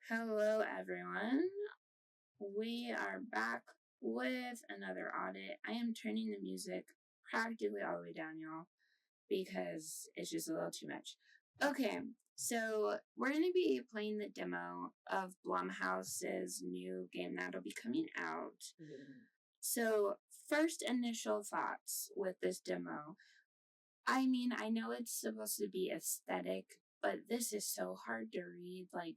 Hello, everyone. We are back with another audit. I am turning the music practically all the way down, y'all, because it's just a little too much. Okay, so we're going to be playing the demo of Blumhouse's new game that'll be coming out. So, first initial thoughts with this demo. I mean, I know it's supposed to be aesthetic, but this is so hard to read. Like,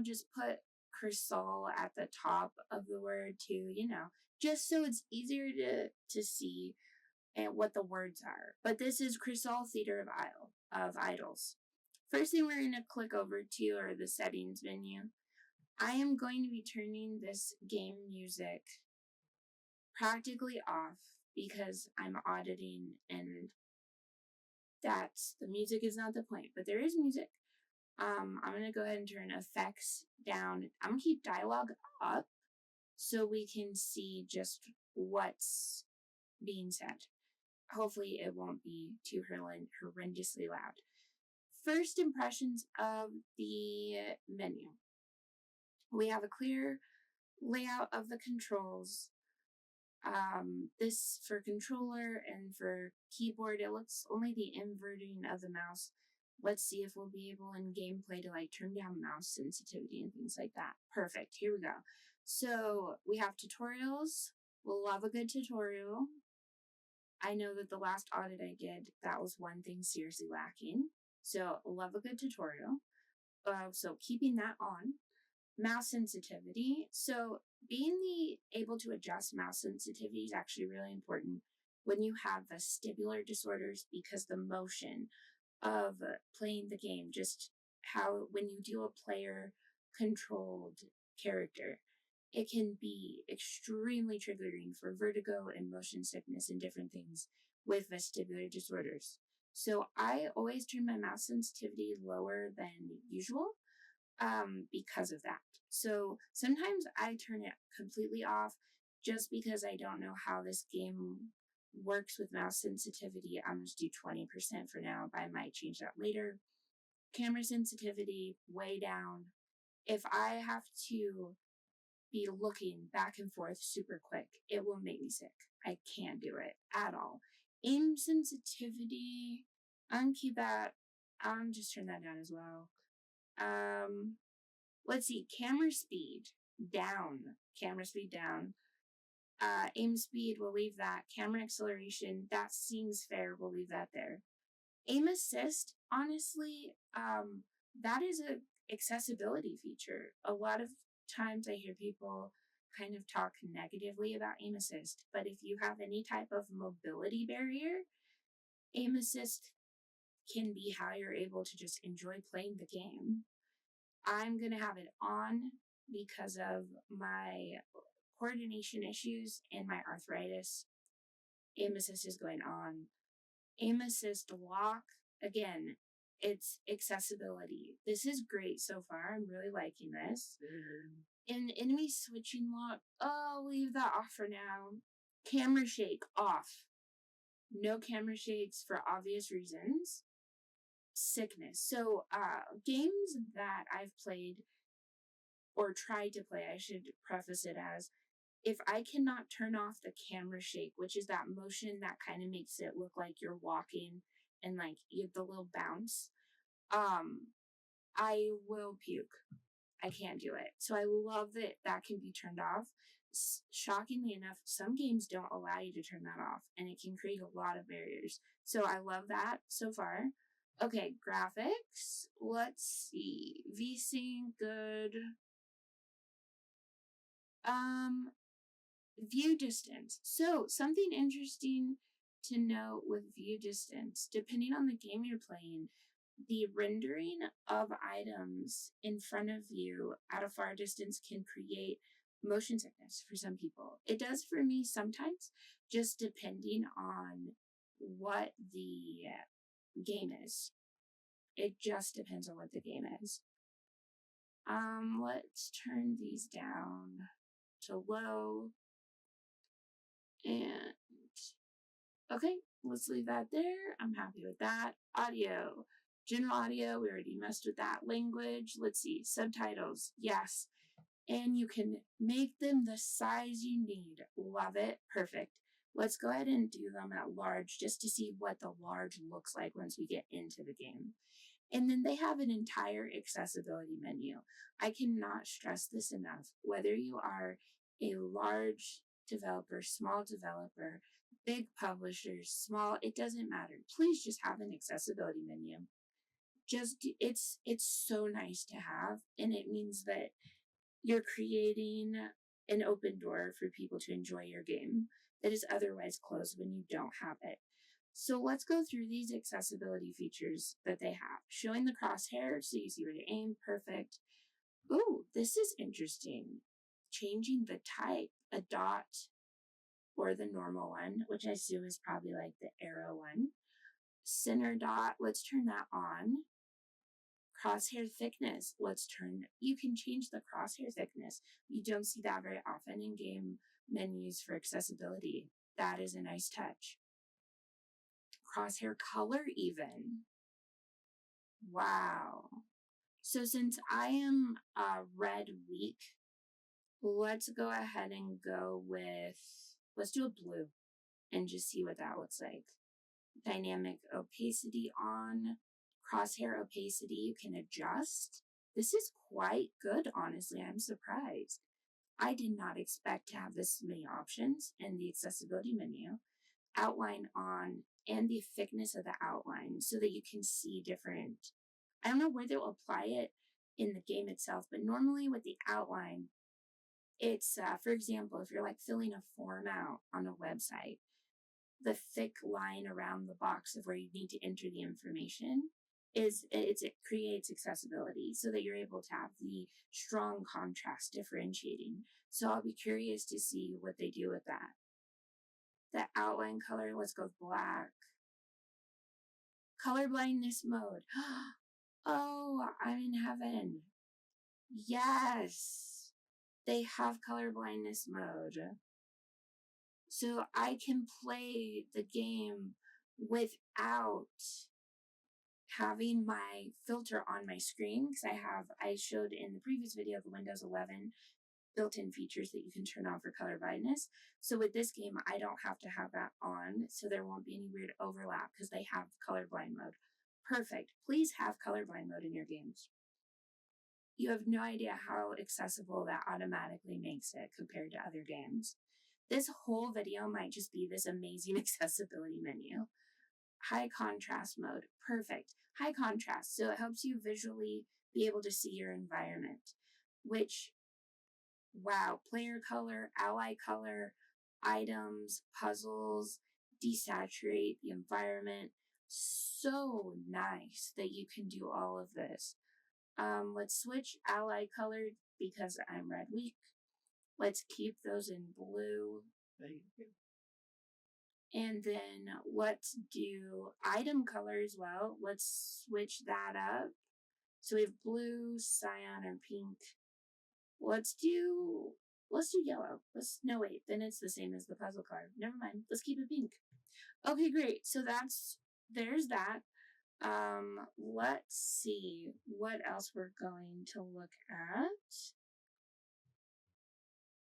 just put CRISOL at the top of the word too, just so it's easier to see and what the words are. But this is CRISOL Theater of Idols. First thing we're going to click over to are the settings menu. I am going to be turning this game music practically off because I'm auditing and the music is not the point, but there is music. I'm going to go ahead and turn effects down. I'm going to keep dialogue up so we can see just what's being said. Hopefully it won't be too horrendously loud. First impressions of the menu. We have a clear layout of the controls. This for controller and for keyboard, it looks only the inverting of the mouse. Let's see if we'll be able in gameplay to turn down mouse sensitivity and things like that. Perfect, here we go. So we have tutorials. We'll love a good tutorial. I know that the last audit I did, that was one thing seriously lacking. So love a good tutorial. So keeping that on. Mouse sensitivity. So being able to adjust mouse sensitivity is actually really important when you have vestibular disorders, because the motion of playing the game, just how when you do a player controlled character, it can be extremely triggering for vertigo and motion sickness and different things with vestibular disorders. So I always turn my mouse sensitivity lower than usual because of that. So sometimes I turn it completely off just because I don't know how this game works with mouse sensitivity. I'm just do 20% for now, but I might change that later. Camera sensitivity, way down. If I have to be looking back and forth super quick, it will make me sick. I can't do it at all. Aim sensitivity, keep that. Just turn that down as well. Let's see, camera speed down. Aim speed, we'll leave that. Camera acceleration, that seems fair, we'll leave that there. Aim assist, honestly, that is a accessibility feature. A lot of times I hear people kind of talk negatively about aim assist, but if you have any type of mobility barrier, aim assist can be how you're able to just enjoy playing the game. I'm going to have it on because of my coordination issues and my arthritis. Aim assist is going on. Aim assist lock, again, it's accessibility. This is great so far. I'm really liking this. And enemy switching lock, leave that off for now. Camera shake off. No camera shakes for obvious reasons. Sickness. So games that I've played or tried to play, I should preface it as, if I cannot turn off the camera shake, which is that motion that kind of makes it look like you're walking and you have the little bounce, I will puke. I can't do it. So I love that that can be turned off. Shockingly enough, some games don't allow you to turn that off, and it can create a lot of barriers. So I love that so far. Okay, graphics. Let's see. VSync, good. View distance. So something interesting to note with view distance, depending on the game you're playing, the rendering of items in front of you at a far distance can create motion sickness for some people. It does for me sometimes, just depending on what the game is. It just depends on what the game is. Let's turn these down to low. And okay, let's leave that there. I'm happy with that. Audio. General audio, we already messed with that. Language, let's see. Subtitles, yes. And you can make them the size you need. Love it. Perfect. Let's go ahead and do them at large just to see what the large looks like once we get into the game. And then they have an entire accessibility menu. I cannot stress this enough. Whether you are a large developer, small developer, big publishers, small, it doesn't matter. Please just have an accessibility menu. It's so nice to have, and it means that you're creating an open door for people to enjoy your game that is otherwise closed when you don't have it. So let's go through these accessibility features that they have. Showing the crosshair so you see where to aim, perfect. Ooh, this is interesting. Changing the type, a dot or the normal one, which I assume is probably like the arrow one. Center dot, let's turn that on. Crosshair thickness, you can change the crosshair thickness. You don't see that very often in game menus for accessibility. That is a nice touch. Crosshair color even. Wow. So since I am red weak, let's go ahead and let's do a blue and just see what that looks like. Dynamic opacity on. Crosshair opacity you can adjust. This is quite good, honestly. I'm surprised. I did not expect to have this many options in the accessibility menu. Outline on, and the thickness of the outline so that you can see different. I don't know where they'll apply it in the game itself, but normally with the outline, it's, for example, if you're like filling a form out on a website, the thick line around the box of where you need to enter the information it creates accessibility so that you're able to have the strong contrast differentiating. So I'll be curious to see what they do with that. The outline color, let's go with black. Color blindness mode. Oh, I'm in heaven. Yes, they have color blindness mode. So I can play the game without having my filter on my screen, because I showed in the previous video the Windows 11 built-in features that you can turn on for color blindness. So with this game, I don't have to have that on, so there won't be any weird overlap because they have colorblind mode. Perfect. Please have colorblind mode in your games. You have no idea how accessible that automatically makes it compared to other games. This whole video might just be this amazing accessibility menu. High contrast mode, perfect. High contrast, so it helps you visually be able to see your environment, which, wow, player color, ally color, items, puzzles, desaturate the environment. So nice that you can do all of this. Let's switch ally color because I'm red weak. Let's keep those in blue. And then let's do item color as well. Let's switch that up. So we have blue, cyan, or pink. Let's do yellow. No wait, then it's the same as the puzzle card. Never mind. Let's keep it pink. Okay, great. So there's that. Let's see what else we're going to look at.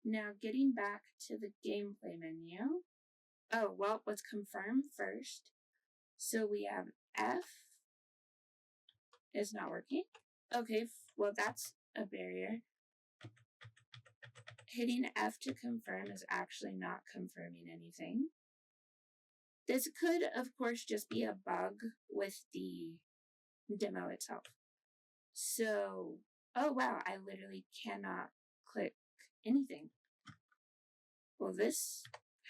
Now getting back to the gameplay menu. Oh, well, let's confirm first. So we have F is not working. Okay, well, that's a barrier. Hitting F to confirm is actually not confirming anything. This could, of course, just be a bug with the demo itself. So, oh wow, I literally cannot click anything. Well,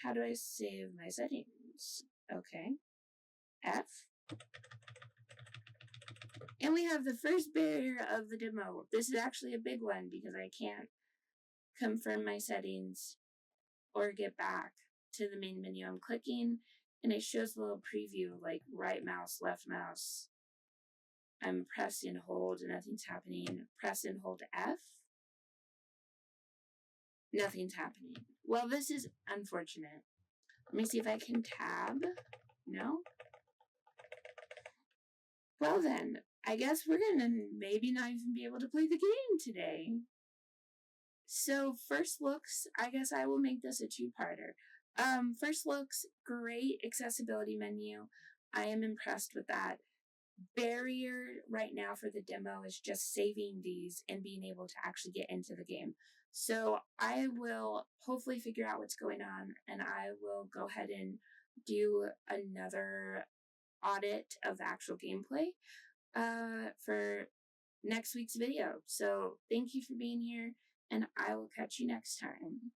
how do I save my settings? Okay, F. And we have the first barrier of the demo. This is actually a big one because I can't confirm my settings or get back to the main menu. I'm clicking and it shows a little preview like right mouse, left mouse. I'm press and hold, nothing's happening. Press and hold F. Nothing's happening. Well, this is unfortunate. Let me see if I can tab. No? Well then, I guess we're gonna maybe not even be able to play the game today. So first looks, I guess I will make this a two-parter. First looks, great accessibility menu. I am impressed with that. Barrier right now for the demo is just saving these and being able to actually get into the game. So I will hopefully figure out what's going on, and I will go ahead and do another audit of the actual gameplay for next week's video. So thank you for being here, and I will catch you next time.